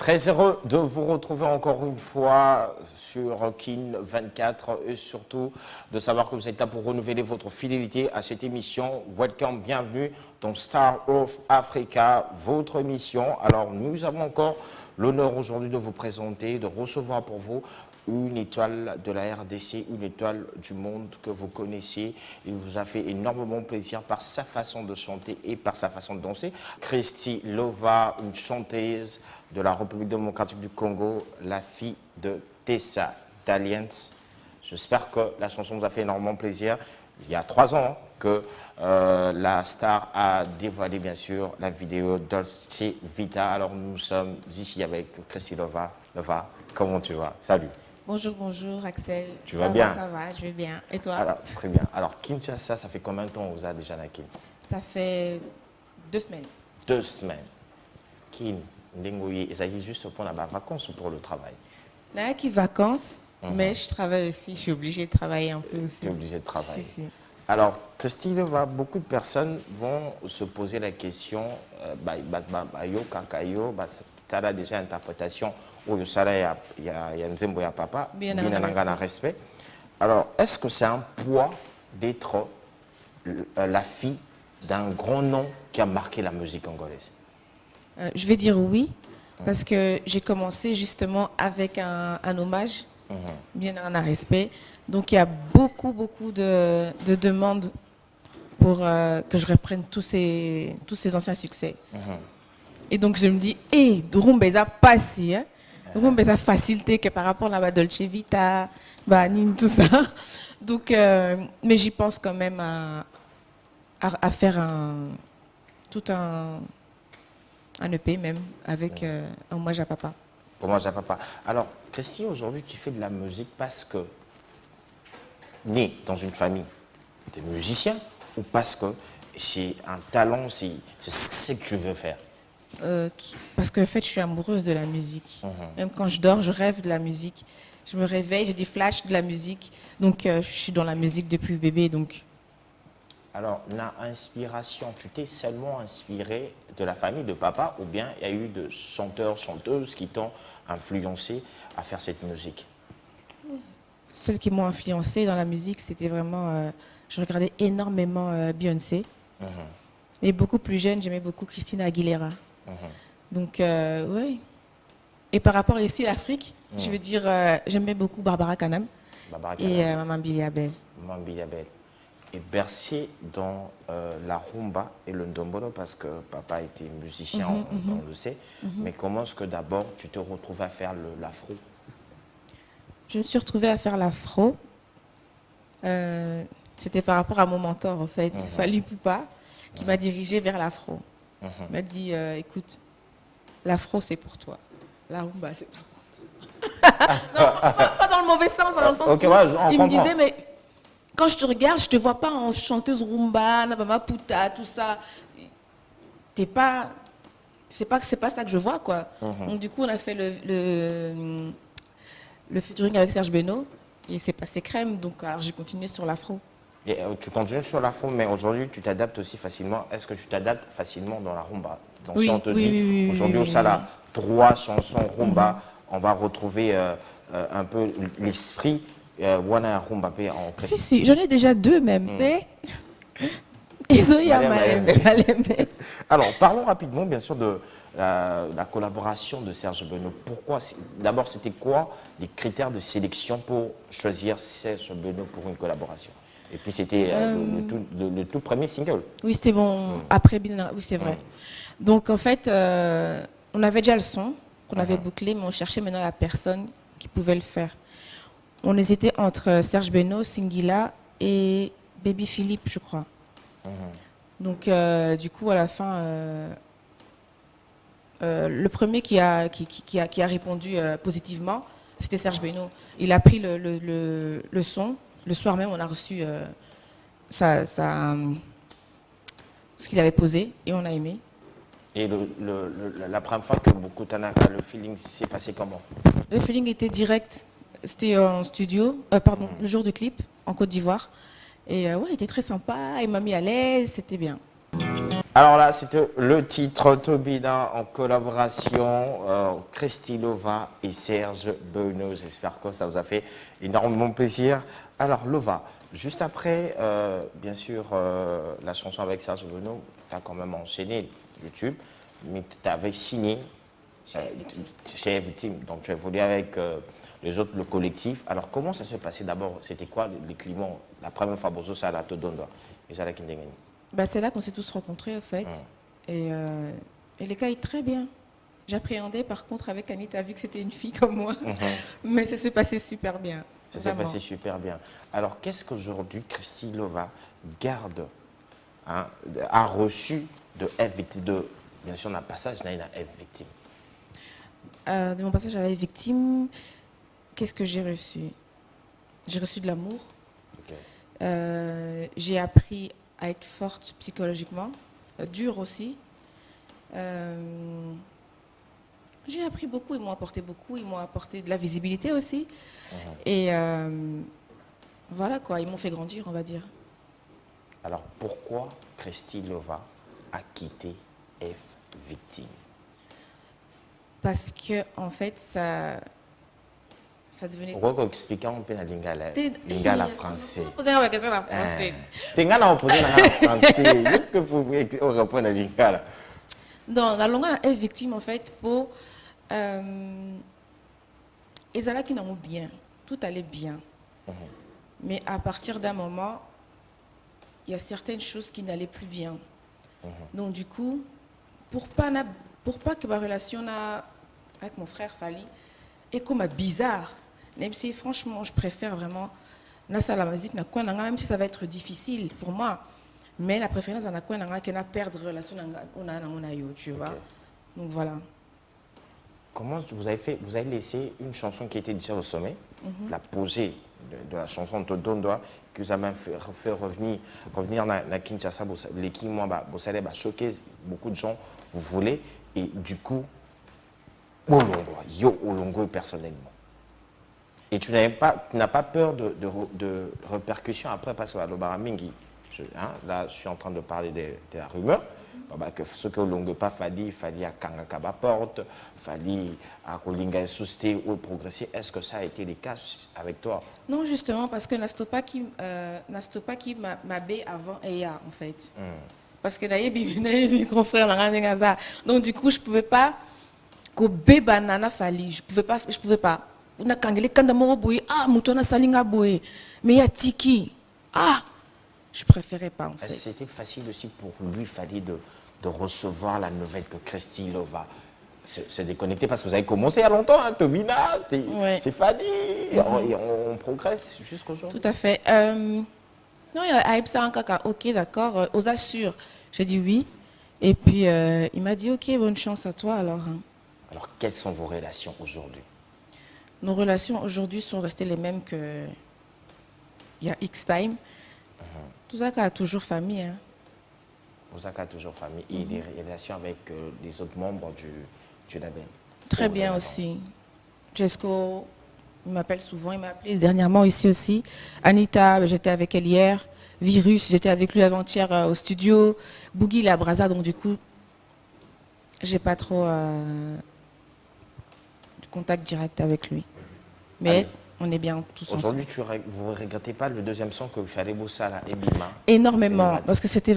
Très heureux de vous retrouver encore une fois sur Kin 24 et surtout de savoir que vous êtes là pour renouveler votre fidélité à cette émission. Welcome, bienvenue dans Star of Africa, votre émission. Alors nous avons encore l'honneur aujourd'hui de vous présenter, de recevoir pour vous une étoile de la RDC, une étoile du monde que vous connaissez. Il vous a fait énormément plaisir par sa façon de chanter et par sa façon de danser. Christy Lova, une chanteuse de la République démocratique du Congo, la fille de Tessa Daliens. J'espère que la chanson vous a fait énormément plaisir. Il y a 3 ans que la star a dévoilé bien sûr la vidéo Dolce Vita. Alors nous sommes ici avec Christy Lova. Lova, comment tu vas? Salut. Bonjour, bonjour Axel. Tu vas bien? Ça va, je vais bien. Et toi? Alors, très bien. Alors, Kinshasa, ça fait combien de temps vous avez déjà naqué? Ça fait 2 semaines. 2 semaines. Kin, Ndengoye, et ça y est juste pour la vacances ou pour le travail? Là, qui vacances, mais je travaille aussi. Je suis obligée de travailler un peu aussi. Tu es obligé de travailler. Si. Alors, Christine, beaucoup de personnes vont se poser la question, tu as déjà interprétation où il y a Nzembo ya papa, bien respect. Alors, est-ce que c'est un poids d'être la fille d'un grand nom qui a marqué la musique congolaise? Je vais dire oui, parce que j'ai commencé justement avec un hommage, bien un respect. Donc, il y a beaucoup de demandes pour que je reprenne tous ces anciens succès. Et donc, je me dis, Rumba, ça passe, hein? Rumba, ça facilité que par rapport à la Dolce Vita, Banine, tout ça. Donc, mais j'y pense quand même à faire un EP même, avec un hommage à papa. Hommage à papa. Alors, Christy, aujourd'hui, tu fais de la musique parce que, né dans une famille de musiciens, ou parce que c'est un talent, c'est ce que tu veux faire? Parce que en fait, je suis amoureuse de la musique. Même quand je dors, je rêve de la musique. Je me réveille, j'ai des flashs de la musique. Donc, je suis dans la musique depuis bébé. Donc. Alors, l'inspiration, tu t'es seulement inspiré de la famille de papa ou bien il y a eu de chanteurs, chanteuses qui t'ont influencé à faire cette musique? Celles qui m'ont influencé dans la musique, c'était vraiment... je regardais énormément Beyoncé. Mais beaucoup plus jeune, j'aimais beaucoup Christina Aguilera. Donc, oui. Et par rapport ici à l'Afrique, je veux dire, j'aimais beaucoup Barbara Kanam et Maman Billy Abel. Maman Billy Abel. Et bercé dans la rumba et le ndombolo parce que papa était musicien, on le sait. Mais comment est-ce que d'abord tu te retrouvais à faire l'afro? Je me suis retrouvée à faire l'afro. C'était par rapport à mon mentor, en fait, Fally Poupa, qui m'a dirigée vers l'afro. Il m'a dit, écoute, l'afro, c'est pour toi. La rumba, c'est pas pour toi. Non, pas dans le mauvais sens, dans le sens où il me disait, mais quand je te regarde, je te vois pas en chanteuse rumba, Nabama Puta, tout ça. C'est pas ça que je vois, quoi. Donc, du coup, on a fait le featuring avec Serge Beno, et c'est passé crème, donc alors j'ai continué sur l'afro. Et tu continues sur l'afro, mais aujourd'hui tu t'adaptes aussi facilement. Est-ce que tu t'adaptes facilement dans la rumba? Donc, oui, si on te dit aujourd'hui au Sala, 3 chansons rumba, on va retrouver un peu l'esprit Wana Rumba en précis. Si, j'en ai déjà 2 même, mais alors, parlons rapidement, bien sûr, de la collaboration de Serge Beno. Pourquoi? D'abord, c'était quoi les critères de sélection pour choisir Serge Beno pour une collaboration? Et puis, c'était le tout premier single. Oui, c'était bon. Après, oui, c'est vrai. Donc, en fait, on avait déjà le son qu'on avait bouclé, mais on cherchait maintenant la personne qui pouvait le faire. On hésitait entre Serge Beno, Singila et Baby Philippe, je crois. Donc, du coup, à la fin, le premier qui a répondu positivement, c'était Serge Beno. Il a pris le son. Le soir même, on a reçu ce qu'il avait posé et on a aimé. Et la première fois que beaucoup Tanaka, le feeling s'est passé comment? Le feeling était direct. C'était en studio, le jour du clip, en Côte d'Ivoire. Et ouais, il était très sympa, il m'a mis à l'aise, c'était bien. Alors là, c'était le titre Tobina en collaboration Christy Lova et Serge Beuno. J'espère que ça vous a fait énormément plaisir. Alors Lova, juste après, bien sûr, la chanson avec Serge Beuno, tu as quand même enchaîné YouTube, mais tu avais signé chez Victime. Donc tu as évolué avec les autres, le collectif. Alors comment ça s'est passé d'abord? C'était quoi les climats? La première fois, Bozo, ça a te donne. Et ça a Bah, c'est là qu'on s'est tous rencontrés, en fait. Et les gars, ils très bien. J'appréhendais, par contre, avec Anita, vu que c'était une fille comme moi. Mais ça s'est passé super bien. Ça s'est passé super bien. Alors, qu'est-ce qu'aujourd'hui Christy Lova garde, hein, a reçu de F Victime, bien sûr, d'un passage à F Victime? De mon passage à la victime, qu'est-ce que j'ai reçu? J'ai reçu de l'amour. Okay. J'ai appris à être forte psychologiquement, dure aussi. J'ai appris beaucoup, ils m'ont apporté beaucoup, ils m'ont apporté de la visibilité aussi. Et voilà quoi, ils m'ont fait grandir, on va dire. Alors pourquoi Christy Lova a quitté F Victime? Parce que en fait, ça devenait. Pourquoi qu'on explique un peu la lingala français? Poser la question en français. T'es gana opposé la français. Qu'est-ce que vous voulez répondre à lingala? Dans la longue est victime en fait pour Ezala qui n'ont bien, tout allait bien. Mais à partir d'un moment, il y a certaines choses qui n'allaient plus bien. Donc du coup, pour pas que ma relation avec mon frère Fali est comme bizarre, même si franchement je préfère vraiment la musique même si ça va être difficile pour moi, mais la préférence en a quoi que na perdre relation tu vois. Donc voilà. Comment vous avez fait? Vous avez laissé une chanson qui était déjà au sommet, la posée de la chanson Todondoa, que vous avez fait revenir dans Kinshasa, l'équipe moi vous allez choquer beaucoup de gens, vous voulez, et du coup Olongo personnellement. Et tu n'as pas peur de répercussions après, parce que là je suis en train de parler de la rumeur, que ce que Olongo pas fallait à Kangakaba porte, fallait à Kolinga susté ou progresser. Est-ce que ça a été le cas avec toi? Non, justement, parce que Nastopa qui m'a bé avant Eya, en fait. Parce que d'ailleurs, mes grands frères, donc du coup, je pouvais pas que bé banana fali, je pouvais pas. On a kangele kanda moro boy, mutona salinga boy, mais ya tiki, je préférais pas en fait. C'était facile aussi pour lui, fallait de recevoir la nouvelle que Christy Lova se déconnecter, parce que vous avez commencé il y a longtemps, hein, Tobina, c'est Fali, et on progresse jusqu'aujourd'hui. Tout à fait. Non, Aïbsa Ankaka, ok, d'accord, aux assure. J'ai dit oui. Et puis, il m'a dit, ok, bonne chance à toi alors. Alors, quelles sont vos relations aujourd'hui? Nos relations aujourd'hui sont restées les mêmes qu'il y a X time. Tout ça a toujours famille. Hein. Tout ça a toujours famille. Et des relations avec les autres membres du label? Très bien aussi. Jesco, il m'appelle souvent, il m'a appelé dernièrement ici aussi. Anita, j'étais avec elle hier. Virus, j'étais avec lui avant-hier au studio. Boogie, la Braza, donc du coup, j'ai pas trop de contact direct avec lui. Mais allez, on est bien tous ensemble. Aujourd'hui, vous ne regrettez pas le deuxième son que vous fallait bosser à Ebima? Énormément, parce que c'était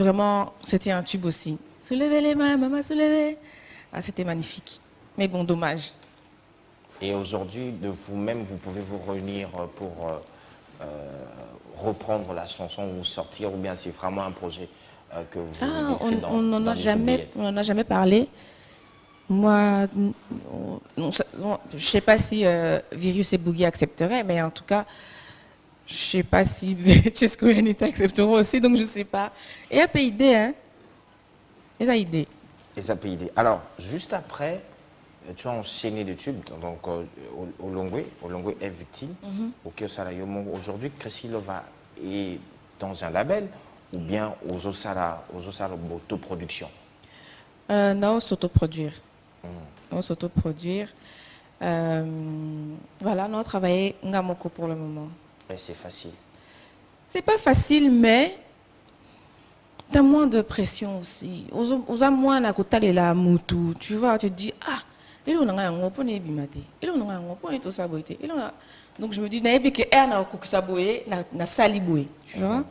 un tube aussi. Soulevez les mains, maman, soulevez. C'était magnifique. Mais bon, dommage. Et aujourd'hui, de vous-même, vous pouvez vous réunir pour reprendre la chanson ou sortir, ou bien c'est vraiment un projet que vous laissez on n'en a jamais parlé. Moi, je ne sais pas si Virus et Boogie accepteraient, mais en tout cas, je ne sais pas si Chesco et Anita accepteront aussi, donc je ne sais pas. Et à PID, hein? Et à idée. Et à PID. Alors, juste après, tu as enchaîné des tubes, donc Olongwe est victime, au Kiosala Yomongo. Aujourd'hui, Christy Lova est dans un label ou bien aux Osala autoproduction? Non, s'autoproduire. On s'autoproduire. Voilà, on a travaillé Ngamoko pour le moment. Et c'est facile? C'est pas facile, mais tu as moins de pression aussi. Aux moins à côté de la moto, tu vois, tu te dis, ah, et là, on a un gros point de bimate. Et là, on a un gros point de tout ça. Donc, je me dis, n'a pas que air n'a pas saboé, n'a saliboué. Tu vois,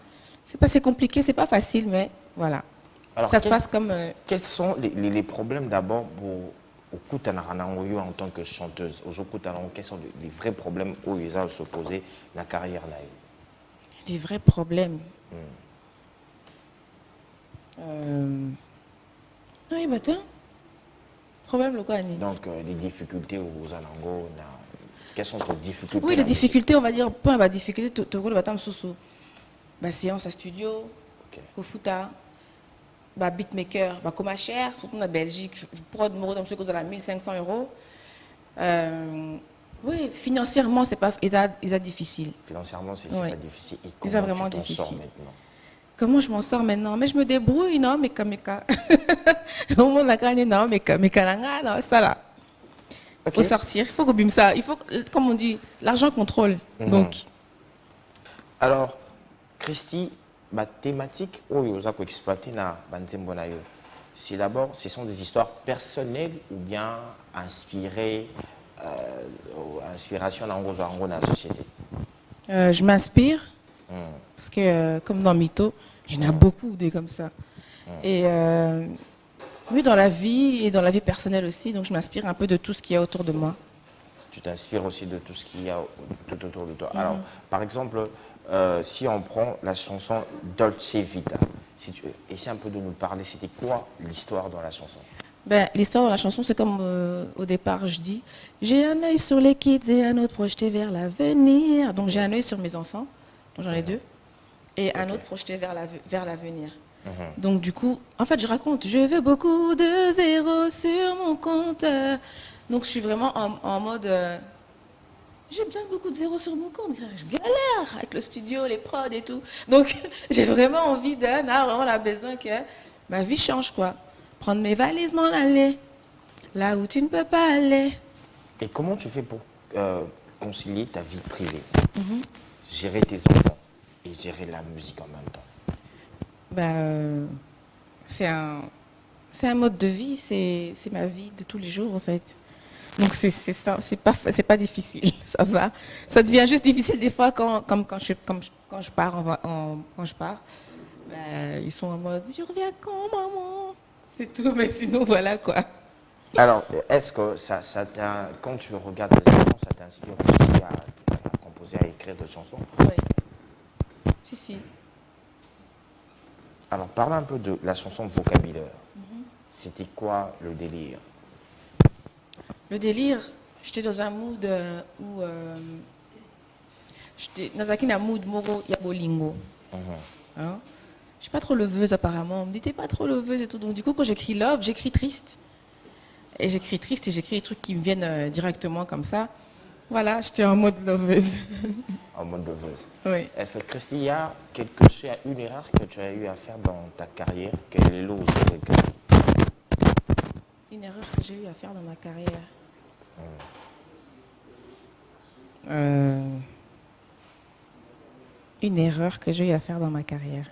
c'est compliqué, c'est pas facile, mais voilà. Alors, Ça se passe comme. Quels sont les problèmes d'abord pour au Koutanaranaoyo en tant que chanteuse? Quels sont les vrais problèmes où ils ont se poser la carrière là? Les vrais problèmes. Oui, bah tiens. Problème le quoi, Annie? Donc, les difficultés aux Anango, quelles sont les difficultés? Oui, les difficultés, on va dire, pour la difficulté, tu as une séance à studio, Kofuta, beatmaker, comme cher, surtout en Belgique, prod moro dans ce que à 1500 euros. Oui, financièrement, c'est pas difficile. Financièrement, c'est oui. pas difficile. Et c'est vraiment difficile. Comment je m'en sors maintenant? Mais je me débrouille, non, mais comme au monde la gagne, non, mais comme non, ça là. Il faut sortir, il faut que ça. Il faut, comme on dit, l'argent contrôle. Donc. Alors, Christy, ma thématique, vous avez exploité na Bantembonayo. C'est d'abord, ce sont des histoires personnelles ou bien inspirées, inspiration dans la société. Je m'inspire parce que comme dans Mytho, il y en a beaucoup des comme ça. Et oui, dans la vie et dans la vie personnelle aussi. Donc je m'inspire un peu de tout ce qu'il y a autour de moi. Tu t'inspires aussi de tout ce qu'il y a tout autour de toi. Alors, par exemple, si on prend la chanson Dolce Vita, si tu essaies un peu de nous parler, c'était quoi l'histoire dans la chanson? L'histoire de la chanson, c'est comme au départ, je dis, j'ai un œil sur les kids et un autre projeté vers l'avenir. Donc j'ai un œil sur mes enfants, donc j'en ai deux, et un autre projeté vers l'avenir. Donc du coup, en fait, je raconte, je veux beaucoup de zéros sur mon compte. Donc je suis vraiment en mode, j'ai besoin de beaucoup de zéros sur mon compte. Je galère avec le studio, les prods et tout. Donc j'ai vraiment envie vraiment la besoin que ma vie change, quoi. Prendre mes valises, m'en aller là où tu ne peux pas aller. Et comment tu fais pour concilier ta vie privée, gérer tes enfants et gérer la musique en même temps? C'est un mode de vie, c'est ma vie de tous les jours en fait. Donc c'est pas difficile, ça va. Ça devient juste difficile des fois quand je pars quand je pars. Ils sont en mode je reviens quand maman. C'est tout, mais sinon voilà quoi. Alors, est-ce que quand tu regardes les enfants, ça t'inspire aussi à composer, à écrire des chansons? Oui. Si. Alors, parle un peu de la chanson Vocabulaire. C'était quoi le délire? Le délire, j'étais dans un mood où j'étais dans un mood moro yabolingo. Hein? Je suis pas trop leveuse apparemment. On me dit t'es pas trop leveuse et tout. Donc du coup quand j'écris love, j'écris triste. Et j'écris triste et j'écris des trucs qui me viennent directement comme ça. Voilà, j'étais en mode loveuse. En mode loveuse. Oui. Est-ce que Christy, il y a une erreur que tu as eu à faire dans ta carrière? Quelle est l'ose? Une erreur que j'ai eu à faire dans ma carrière. Une erreur que j'ai eu à faire dans ma carrière.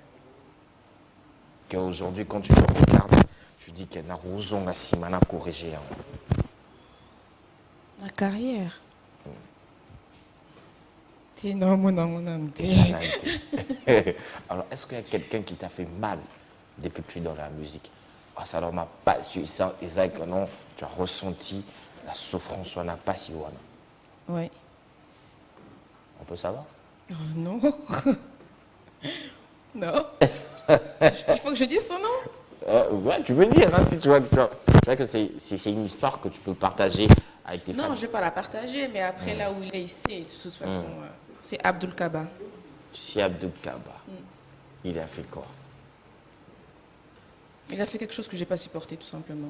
Qu'aujourd'hui, quand tu te regardes, tu dis qu'il y a un simana corrigé. Ma carrière. Non. Alors, est-ce qu'il y a quelqu'un qui t'a fait mal depuis que tu es dans la musique? Ça ne m'a pas su ça, Isaac, non, tu as ressenti la souffrance, on n'a pas si loin. Oui. On peut savoir? Non. Non. Il faut que je dise son nom? Ouais, tu peux dire, hein, si tu vois que c'est une histoire que tu peux partager avec tes fans. Non, je ne vais pas la partager, mais après, là où il est ici, de toute façon, c'est Abdul Kaba. C'est Abdul Kaba. Il a fait quoi? Il a fait quelque chose que je n'ai pas supporté, tout simplement.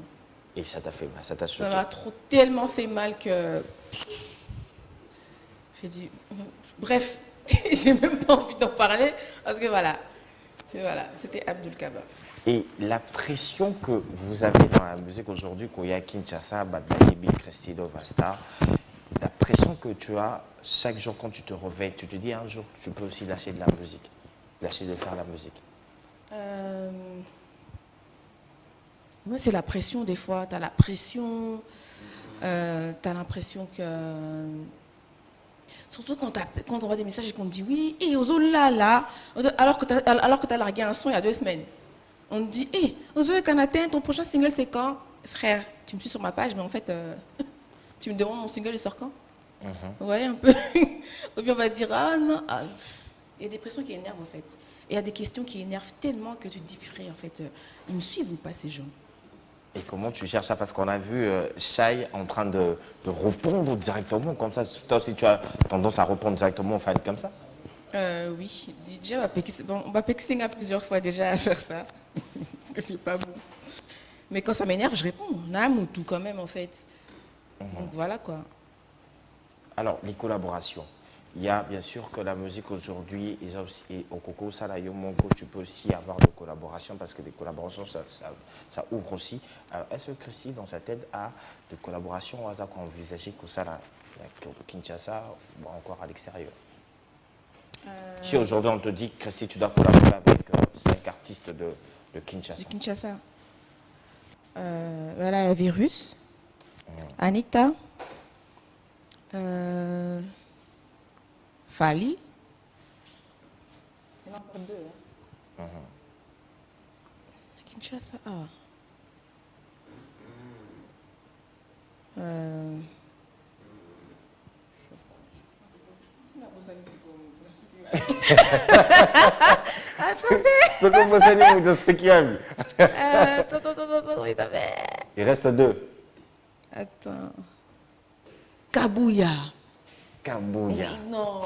Et ça t'a fait mal, ça t'a choqué? Ça m'a tellement fait mal que... J'ai dit... Bref, j'ai même pas envie d'en parler, parce que voilà, c'était Abdul Kaba. Et la pression que vous avez dans la musique aujourd'hui, Koya Kinshasa, Badayebi, Crestido, Vasta, la pression que tu as chaque jour quand tu te réveilles, tu te dis un jour, tu peux aussi lâcher de la musique, lâcher de faire la musique. Ouais, c'est la pression des fois. Tu as la pression. Tu as l'impression que. Surtout quand on voit des messages et qu'on te dit oui, et Ozo là, alors que tu as largué un son il y a 2 semaines. On te dit, hé, Ozo et Kanatin, ton prochain single c'est quand? Frère, tu me suis sur ma page, mais en fait, tu me demandes mon single il sort quand? Ouais, un peu. Ou bien on va dire, ah non, il y a des pressions qui énervent en fait. Et il y a des questions qui énervent tellement que tu te dis, purée, en fait, ils me suivent ou pas ces gens? Et comment tu cherches ça? Parce qu'on a vu Shai en train de répondre directement comme ça. Toi aussi, tu as tendance à répondre directement aux fans comme ça? Oui, déjà, on va pexing à plusieurs fois déjà à faire ça. Parce que c'est pas bon. Mais quand ça m'énerve, je réponds. Nam ou tout quand même, en fait. Donc voilà quoi. Alors, les collaborations. Il y a bien sûr que la musique aujourd'hui, et au Coco, ça, là, Yomongo, tu peux aussi avoir des collaborations parce que les collaborations, ça ouvre aussi. Alors, est-ce que Christy, dans sa tête, a des collaborations au hasard qu'on envisageait que ça, là, au Kinshasa ou encore à l'extérieur? Si aujourd'hui on te dit, Christy, tu dois collaborer avec 5 artistes de Kinshasa. De Kinshasa. Voilà, Virus, Anita, Fali. Il y en a encore 2. Hein. Kinshasa, C'est comme ça, de ce qui a vu. Attends, comment il t'appelle? Il reste 2. Attends. Kabouya. Kabouya. Non,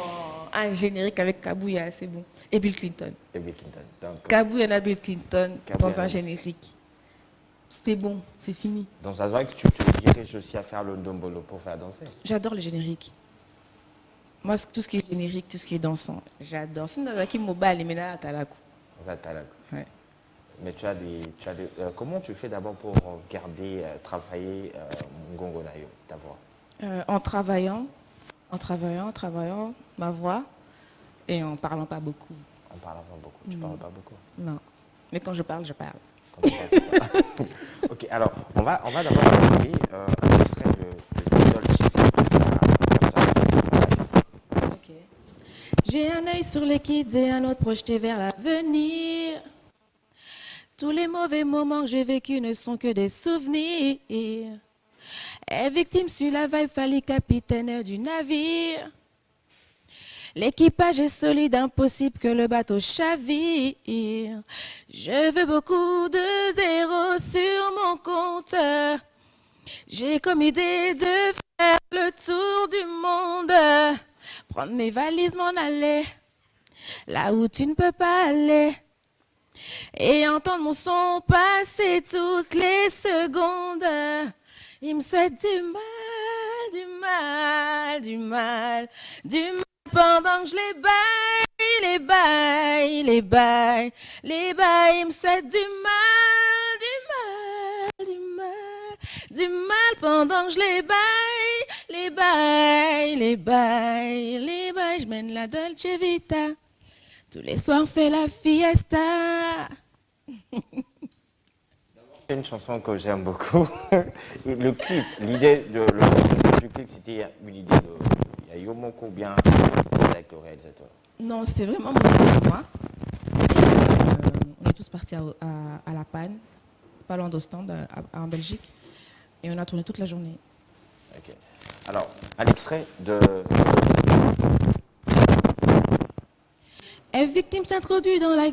un générique avec Kabouya, c'est bon. Et Bill Clinton. Et Bill Clinton. Donc, Kabouya et Bill Clinton Kabouya dans un et- générique. C'est bon, c'est fini. dans ça se voit que tu te diriges aussi à faire le ndombolo pour faire danser. J'adore le générique. Moi, tout ce qui est générique, tout ce qui est dansant, j'adore. C'est dans un mobile, mais là, t'as la coup. Dans un talent. Ouais. Mais comment tu fais d'abord pour garder, travailler Ngongo Nayo, ta voix? En travaillant, ma voix, et en parlant pas beaucoup. En parlant pas beaucoup. Tu parles pas beaucoup. Non. Mais quand je parle, je parle. Quand tu parles pas. Ok, alors, on va d'abord écouter un extrait de Dolce comme ça. Ok. J'ai un œil sur les kids et un autre projeté vers l'avenir. Tous les mauvais moments que j'ai vécus ne sont que des souvenirs. Et victime sur la vibe, fallait capitaine du navire. L'équipage est solide, impossible que le bateau chavire. Je veux beaucoup de zéros sur mon compte. J'ai comme idée de faire le tour du monde. Prendre mes valises, m'en aller là où tu ne peux pas aller. Et entendre mon son passer toutes les secondes. Il me souhaite du mal, du mal, du mal, du mal pendant que je les baille, les baille, les baille, les baille. Il me souhaite du mal, du mal, du mal, du mal pendant que je les baille, les baille, les baille, les baille. Je mène la Dolce Vita. Tous les soirs, on fait la fiesta. C'est une chanson que j'aime beaucoup. Et le clip, le concept du clip, c'était une idée de Yomoko ou bien c'est avec le réalisateur? Non, c'était vraiment mon idée pour moi. On est tous partis à La Panne, pas loin d'Ostende, en Belgique. Et on a tourné toute la journée. Ok. Alors, un extrait de. Et victime s'introduit dans la...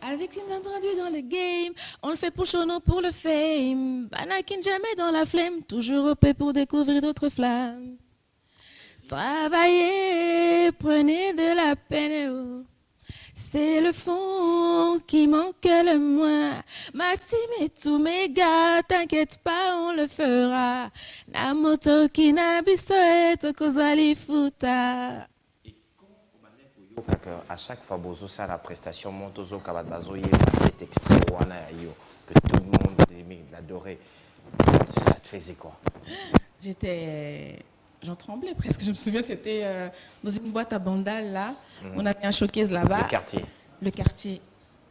Avec une introduit dans le game, on le fait pour show, non pour le fame. Banakin jamais dans la flemme, toujours au paix pour découvrir d'autres flammes. Travaillez, prenez de la peine, oh. C'est le fond qui manque le moins. Ma team et tous mes gars, t'inquiète pas, on le fera. Na moto qui n'abisso et kozali futa. À chaque fois, Bozo, ça la prestation, Montozo, Kabadbazo, il y a cet extrait Wana Yo, que tout le monde aimait, l'adorait. Ça te faisait quoi? J'en tremblais presque. Je me souviens, c'était dans une boîte à bandal là. On avait un showcase là-bas. Le quartier. Le quartier.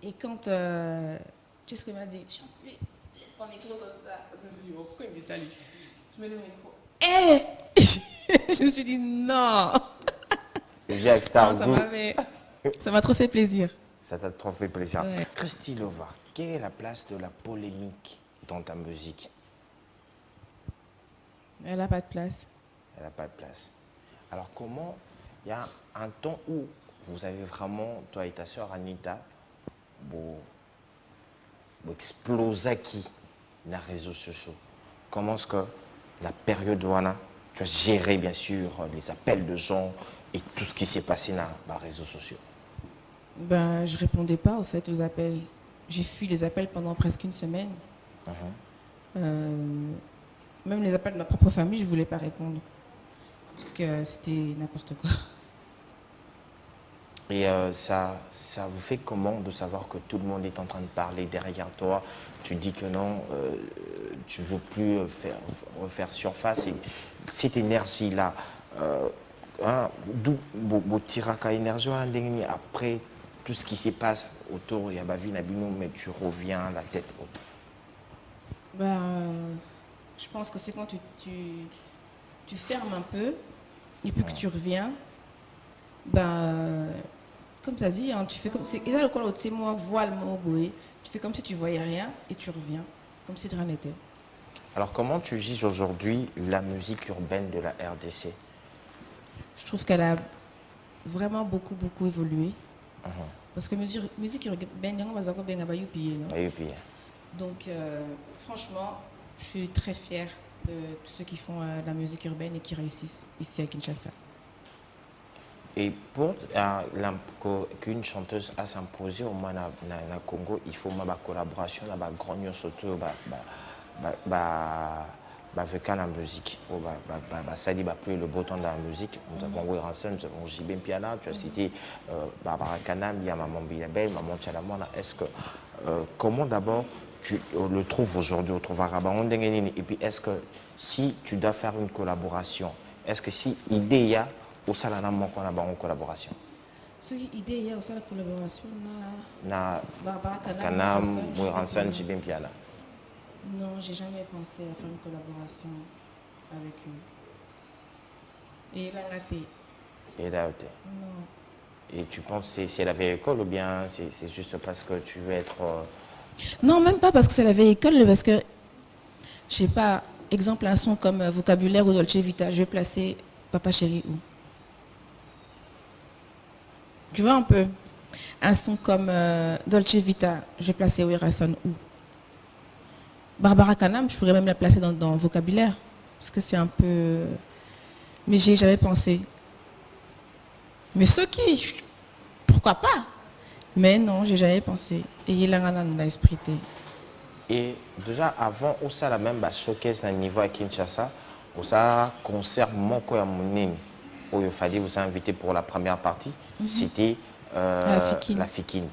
Et quand, tu sais ce qu'il m'a dit, Champi, laisse ton micro comme ça. Je me suis dit, oh, pourquoi il me salue? Je mets le micro. Hé Je me suis dit, non. Jack Non, Star Group. ça m'a trop fait plaisir. Ça t'a trop fait plaisir. Ouais. Christy Lova, quelle est la place de la polémique dans ta musique? Elle n'a pas de place. Elle n'a pas de place. Alors comment, il y a un temps où vous avez vraiment, toi et ta sœur Anita, vous explosez qui les réseaux sociaux? Comment est-ce que la période où tu as géré bien sûr les appels de gens et tout ce qui s'est passé dans les réseaux sociaux? Ben, je répondais pas au fait aux appels. J'ai fui les appels pendant presque une semaine. Même les appels de ma propre famille, je voulais pas répondre. Parce que c'était n'importe quoi. Et ça vous fait comment de savoir que tout le monde est en train de parler derrière toi? Tu dis que non, tu ne veux plus refaire surface. Et cette énergie-là, d'où vous tirez à énergie après tout ce qui se passe autour, il y a ma vie, mais tu reviens la tête haute. Ben, je pense que c'est quand tu fermes un peu et puis que tu reviens. Ben, comme tu as dit, hein, tu fais comme si. Et là, le quoi, tu sais, moi, voile, tu fais comme si tu voyais rien et tu reviens, comme si de rien n'était. Alors, comment tu juges aujourd'hui la musique urbaine de la RDC? Je trouve qu'elle a vraiment beaucoup, beaucoup évolué. Parce que musique urbaine, on va bien à Youpi, non? Donc, franchement, je suis très fière de tous ceux qui font de la musique urbaine et qui réussissent ici à Kinshasa. Et pour qu'une chanteuse a s'imposé au moins dans le Congo, il faut une collaboration avec Grogno surtout avec la musique. Ça dit plus le beau temps dans la musique. Nous avons Will Ransom, nous avons Jibin Piana, tu as cité Barbara Kanam, il y a Maman Bilabel, Maman Tchalamona. Est-ce que, comment d'abord tu le trouves aujourd'hui au Trouvarabaron? Et puis est-ce que si tu dois faire une collaboration, est-ce que si idée y a, au salana qu'on a en collaboration? Ce qui idée il y a aussi la collaboration na Barbara Kanam, Will Ransom, Jibin Piana. Non, j'ai jamais pensé à faire une collaboration avec eux. Et là, Et là, non. Et tu penses que c'est la vieille école ou bien c'est juste parce que tu veux être... Non, même pas parce que c'est la vieille école, parce que, je sais pas, exemple, un son comme Vocabulaire ou Dolce Vita, je vais placer Papa Chéri où? Tu vois un peu? Un son comme Dolce Vita, je vais placer Werason où? Barbara Kanam, je pourrais même la placer dans Vocabulaire, parce que c'est un peu... Mais j'y ai jamais pensé. Mais ceux qui... Pourquoi pas? Mais non, j'ai jamais pensé. Et il a un esprit. Et déjà, avant, on a la même showcase à niveau à Kinshasa, on a concert Moko ya Mounine, où il fallait vous inviter pour la première partie, c'était la Fikine.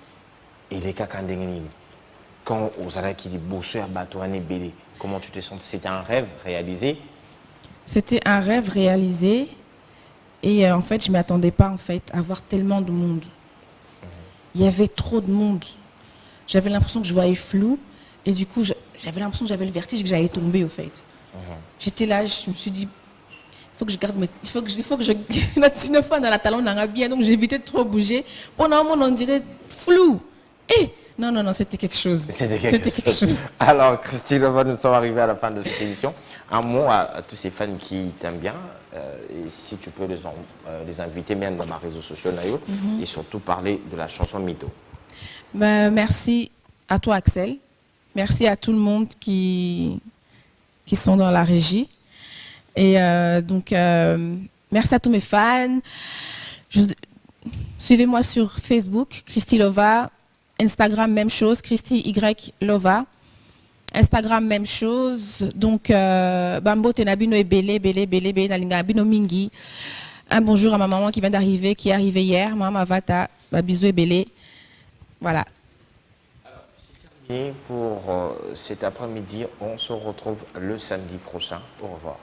Et les Kakandengini. Quand vous avez qui dit Bosso à Batouane Bélé, comment tu te sens? C'était un rêve réalisé? C'était un rêve réalisé. Et en fait, je ne m'attendais pas en fait, à voir tellement de monde. Il y avait trop de monde. J'avais l'impression que je voyais flou. Et du coup, j'avais l'impression que j'avais le vertige et que j'allais tomber au fait. J'étais là, je me suis dit, il faut que je garde mes... Il faut que je... Une fois dans la talon, on a bien, donc j'évitais de trop bouger. Pendant un moment, on dirait flou. Et non, c'était quelque chose. C'était quelque chose. Alors, Christy Lova, nous sommes arrivés à la fin de cette émission. Un mot à tous ces fans qui t'aiment bien. Et si tu peux les inviter même dans ma réseaux sociaux, Nayo, et surtout parler de la chanson Mytho. Ben, merci à toi, Axel. Merci à tout le monde qui sont dans la régie. Et donc, merci à tous mes fans. Suivez-moi sur Facebook, Christy Lova. Instagram, même chose, Christy Y Lova. Instagram, même chose. Donc, Bambo Tenabino et Bélé, Nalinga Bino Mingi. Un bonjour à ma maman qui vient d'arriver, qui est arrivée hier. Maman Vata, bisous et Bélé. Voilà. Et pour cet après-midi, on se retrouve le samedi prochain. Au revoir.